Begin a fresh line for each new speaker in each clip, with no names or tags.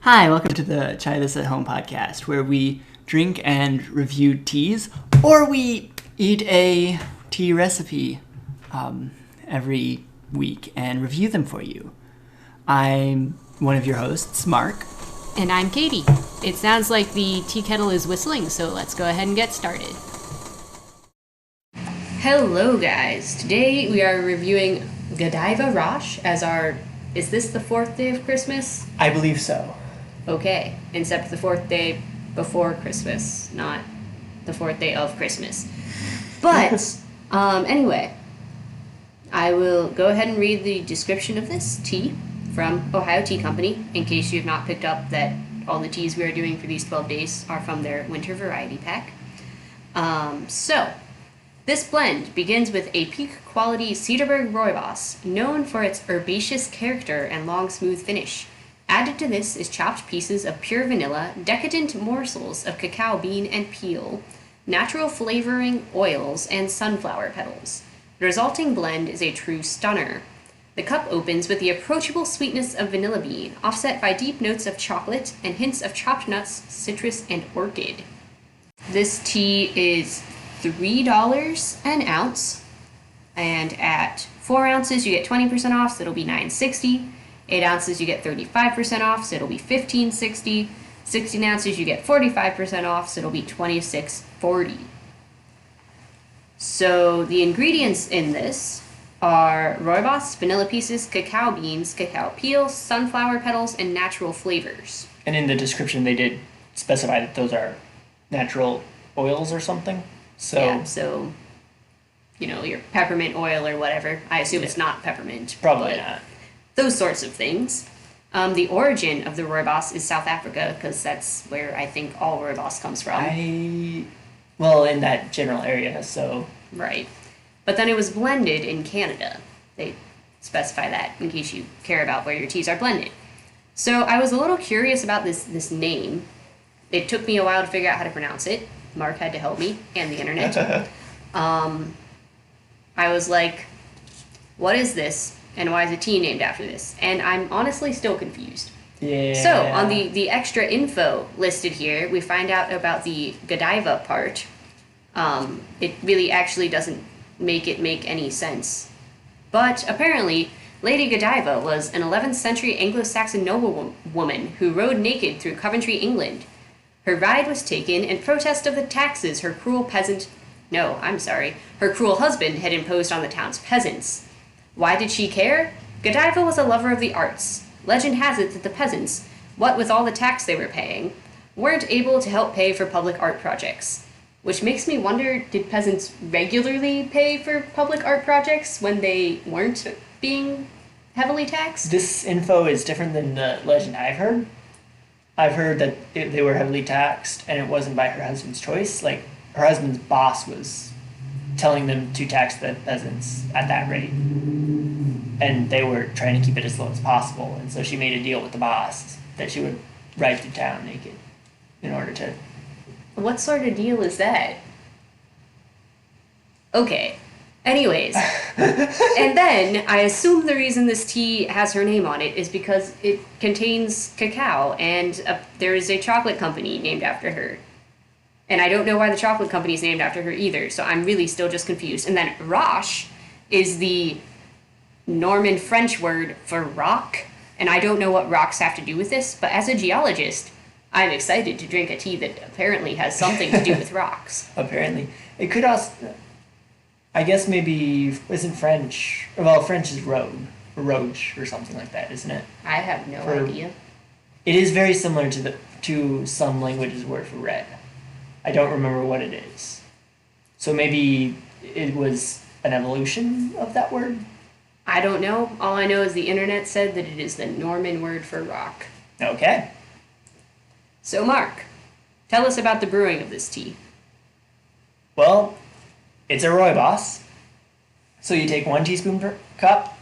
Hi, welcome to the Try This at Home podcast, where we drink and review teas, or we eat a tea recipe every week and review them for you. I'm one of your hosts, Mark.
And I'm Katie. It sounds like the tea kettle is whistling, so let's go ahead and get started. Hello guys, today we are reviewing Godiva Roche as our... Is this the fourth day of Christmas?
I believe so.
Okay, except the fourth day before Christmas, not the fourth day of Christmas. But, anyway, I will go ahead and read the description of this tea from Ohio Tea Company, in case you have not picked up that all the teas we are doing for these 12 days are from their winter variety pack. This blend begins with a peak quality Cedarburg Rooibos, known for its herbaceous character and long smooth finish. Added to this is chopped pieces of pure vanilla, decadent morsels of cacao bean and peel, natural flavoring oils, and sunflower petals. The resulting blend is a true stunner. The cup opens with the approachable sweetness of vanilla bean, offset by deep notes of chocolate and hints of chopped nuts, citrus, and orchid. This tea is $3 an ounce, and at 4 ounces you get 20% off, so it'll be $9.60. 8 ounces you get 35% off, so it'll be $15.60. 16 ounces you get 45% off, so it'll be $26.40. So the ingredients in this are rooibos, vanilla pieces, cacao beans, cacao peel, sunflower petals, and natural flavors.
And in the description they did specify that those are natural oils or something.
So, your peppermint oil or whatever. I assume it's not peppermint.
Probably not.
Those sorts of things. The origin of the rooibos is South Africa, because that's where I think all rooibos comes from.
In that general area, so...
Right. But then it was blended in Canada. They specify that in case you care about where your teas are blended. So I was a little curious about this name. It took me a while to figure out how to pronounce it. Mark had to help me, and the internet. I was like, what is this? And why is a tea named after this? And I'm honestly still confused.
Yeah.
So, on the extra info listed here, we find out about the Godiva part. It really actually doesn't make any sense. But apparently, Lady Godiva was an 11th century Anglo-Saxon noblewoman who rode naked through Coventry, England. Her ride was taken in protest of the taxes her cruel husband had imposed on the town's peasants. Why did she care? Godiva was a lover of the arts. Legend has it that the peasants, what with all the tax they were paying, weren't able to help pay for public art projects. Which makes me wonder, did peasants regularly pay for public art projects when they weren't being heavily taxed?
This info is different than the legend I've heard. I've heard that they were heavily taxed, and it wasn't by her husband's choice. Like, her husband's boss was telling them to tax the peasants at that rate. And they were trying to keep it as low as possible. And so she made a deal with the boss that she would ride through town naked in order to...
What sort of deal is that? Okay. Anyways. And then, I assume the reason this tea has her name on it is because it contains cacao, and there is a chocolate company named after her. And I don't know why the chocolate company is named after her either, so I'm really still just confused. And then Roche is the Norman French word for rock, and I don't know what rocks have to do with this, but as a geologist, I'm excited to drink a tea that apparently has something to do with rocks.
Apparently. It could also... I guess maybe... Isn't French... Well, French is rogue, or roche, or something like that, isn't it?
I have no idea.
It is very similar to some languages' word for red. I don't remember what it is. So maybe it was an evolution of that word?
I don't know. All I know is the internet said that it is the Norman word for rock.
Okay.
So Mark, tell us about the brewing of this tea.
Well, it's a rooibos. So you take 1 teaspoon per cup,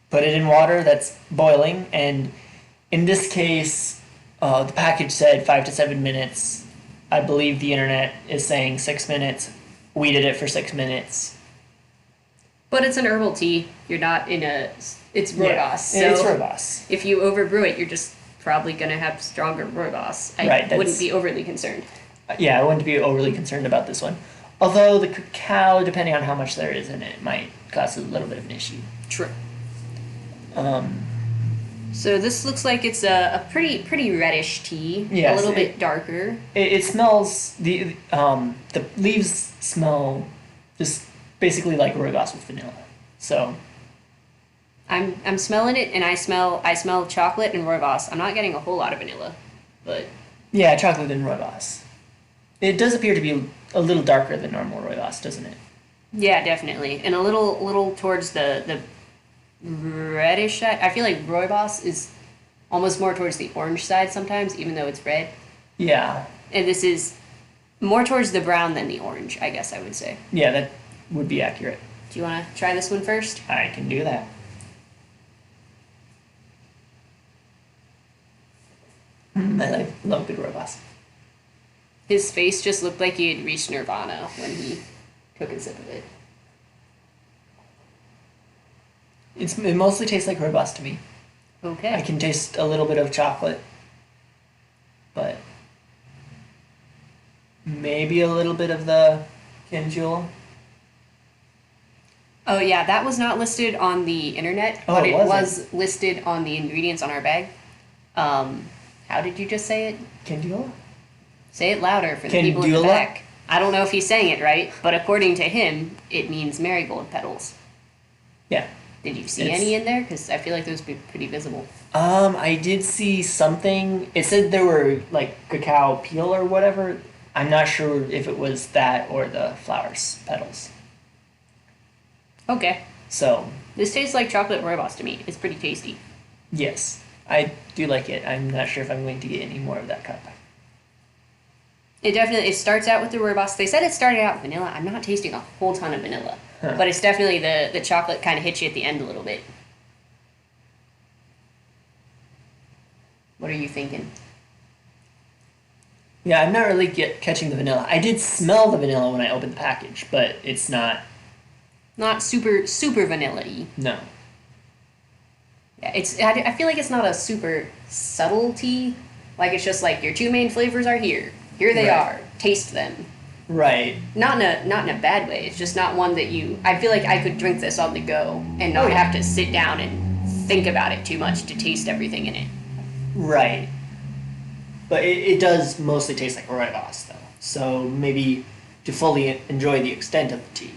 put it in water that's boiling, and in this case, the package said 5 to 7 minutes. I believe the internet is saying 6 minutes. We did it for 6 minutes.
But it's an herbal tea. You're not in a... It's rooibos.
Yeah, it's rooibos.
If you overbrew it, you're just probably going to have stronger rooibos. I
Right,
wouldn't be overly concerned.
Yeah, I wouldn't be overly concerned about this one. Although the cacao, depending on how much there is in it, might cause a little bit of an issue.
True.
Um,
So this looks like it's a pretty reddish tea,
Yes,
a little bit darker.
it smells, the leaves smell just basically like rooibos with vanilla. So,
I'm smelling it, and I smell chocolate and rooibos. I'm not getting a whole lot of vanilla, but
yeah, chocolate and rooibos. It does appear to be a little darker than normal rooibos, doesn't it?
yeah, definitely, and a little towards the reddish side. I feel like rooibos is almost more towards the orange side sometimes, even though it's red.
Yeah.
And this is more towards the brown than the orange, I guess I would say.
Yeah, that would be accurate.
Do you want to try this one first?
I can do that. I love good rooibos.
His face just looked like he had reached nirvana when he took a sip of it.
It mostly tastes like rooibos to me.
Okay.
I can taste a little bit of chocolate, but maybe a little bit of the Canjula.
Oh yeah, that was not listed on the internet,
Oh,
but
it
it
wasn't?
was listed on the ingredients on our bag. How did you just say it?
Canjula?
Say it louder for the people in the
Candula?
back. I don't know if he's saying it right, but according to him, it means marigold petals.
Yeah.
Did you see
It's-
any in there? Because I feel like those would be pretty visible.
I did see something. It said there were like cacao peel or whatever. I'm not sure if it was that or the flowers petals.
Okay.
So,
This tastes like chocolate rooibos to me. It's pretty tasty.
yes, I do like it. I'm not sure if I'm going to get any more of that cup.
It starts out with the rooibos. They said it started out with vanilla. I'm not tasting a whole ton of vanilla.
Huh.
But it's definitely the chocolate kind of hits you at the end a little bit. What are you thinking?
Yeah, I'm not really catching the vanilla. I did smell the vanilla when I opened the package, but it's not.
Not super vanilla-y.
No.
Yeah, I feel like it's not a super subtle tea. Like it's just like your two main flavors are here. Here they
Right.
are. Taste them.
Right.
Not in a bad way. It's just not one that I feel like I could drink this on the go and not
Oh, yeah.
have to sit down and think about it too much to taste everything in it.
Right. But it does mostly taste like rooibos, though. So maybe to fully enjoy the extent of the tea.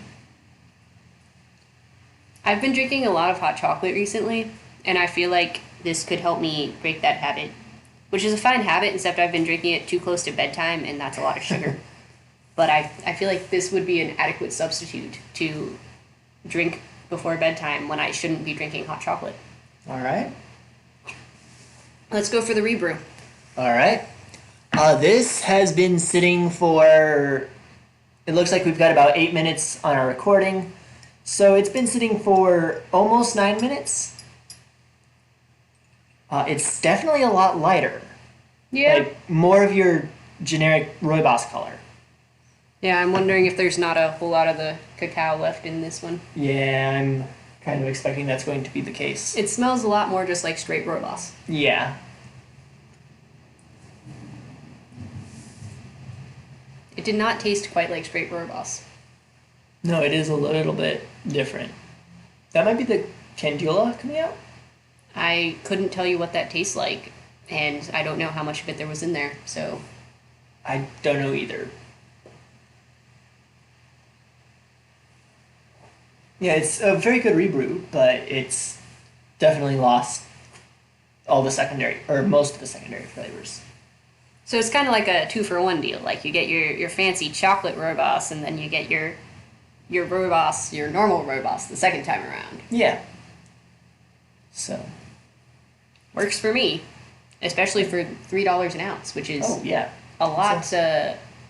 I've been drinking a lot of hot chocolate recently, and I feel like this could help me break that habit, which is a fine habit, except I've been drinking it too close to bedtime, and that's a lot of sugar. But I feel like this would be an adequate substitute to drink before bedtime when I shouldn't be drinking hot chocolate.
All right.
Let's go for the rebrew.
All right. This has been sitting for. It looks like we've got about 8 minutes on our recording. So it's been sitting for almost 9 minutes. It's definitely a lot lighter.
Yeah.
Like more of your generic rooibos color.
Yeah, I'm wondering if there's not a whole lot of the cacao left in this one.
Yeah, I'm kind of expecting that's going to be the case.
It smells a lot more just like straight rooibos.
Yeah.
It did not taste quite like straight rooibos.
No, it is a little bit different. That might be the Candula coming out?
I couldn't tell you what that tastes like, and I don't know how much of it there was in there, so
I don't know either. Yeah, it's a very good rebrew, but it's definitely lost all the secondary, or most of the secondary flavors.
So it's kind of like a 2-for-1 deal. Like you get your fancy chocolate rooibos, and then you get your rooibos, your normal rooibos, the second time around.
Yeah. So.
Works for me, especially for $3 an ounce, which is
Oh yeah.
a lot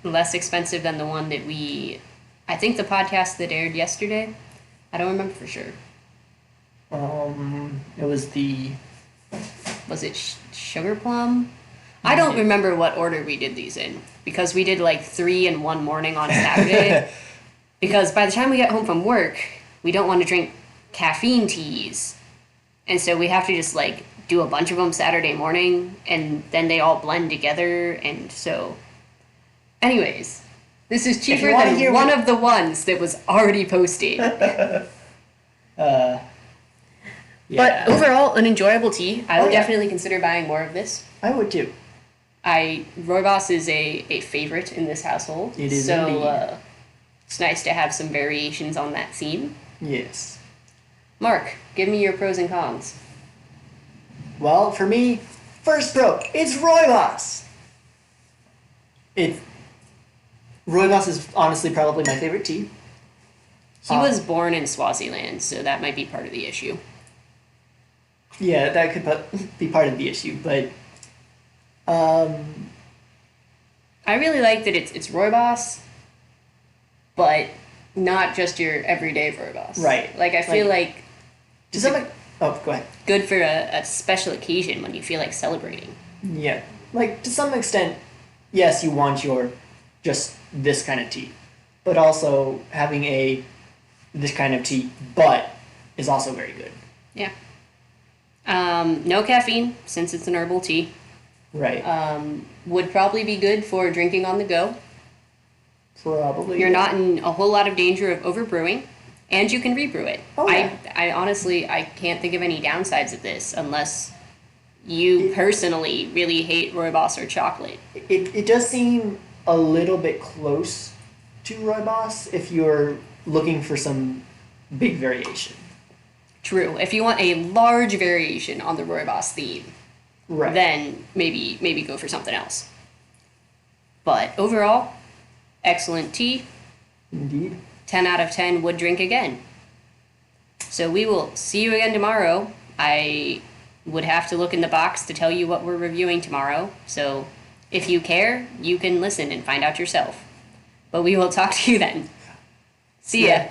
less expensive than the one that I think the podcast that aired yesterday. I don't remember for sure.
It was the.
Was it sugar plum? I don't remember what order we did these in, because we did like 3 in one morning on Saturday. Because by the time we get home from work, we don't want to drink caffeine teas. And so we have to just like do a bunch of them Saturday morning, and then they all blend together, and so. Anyways, this is cheaper
wanna
than
hear
one
what-
of the ones that was already posted.
Yeah.
But overall, an enjoyable tea. I would
yeah.
definitely consider buying more of this.
I would too.
Rooibos is a favorite in this household.
It is
so
indeed.
it's nice to have some variations on that theme.
Yes.
Mark, give me your pros and cons.
Well, for me, first pro, it's rooibos. Rooibos is honestly probably my favorite tea.
He was born in Swaziland, so that might be part of the issue.
Yeah, that could be part of the issue, but
I really like that it's rooibos, but not just your everyday rooibos.
Right.
Like I feel like
to some oh, go ahead.
good for a special occasion when you feel like celebrating.
Yeah, like to some extent, yes, you want your just this kind of tea, but also having this kind of tea, but is also very good.
Yeah. No caffeine since it's an herbal tea.
Right.
Would probably be good for drinking on the go.
Probably.
You're not in a whole lot of danger of overbrewing, and you can rebrew it.
Oh, yeah.
I honestly I can't think of any downsides of this unless you personally really hate rooibos or chocolate.
It does seem a little bit close to rooibos if you're looking for some big variation.
True. If you want a large variation on the rooibos theme,
Right.
then maybe go for something else. But overall, excellent tea.
Indeed.
10 out of 10 would drink again. So we will see you again tomorrow. I would have to look in the box to tell you what we're reviewing tomorrow. So if you care, you can listen and find out yourself. But we will talk to you then. See ya.
Yeah.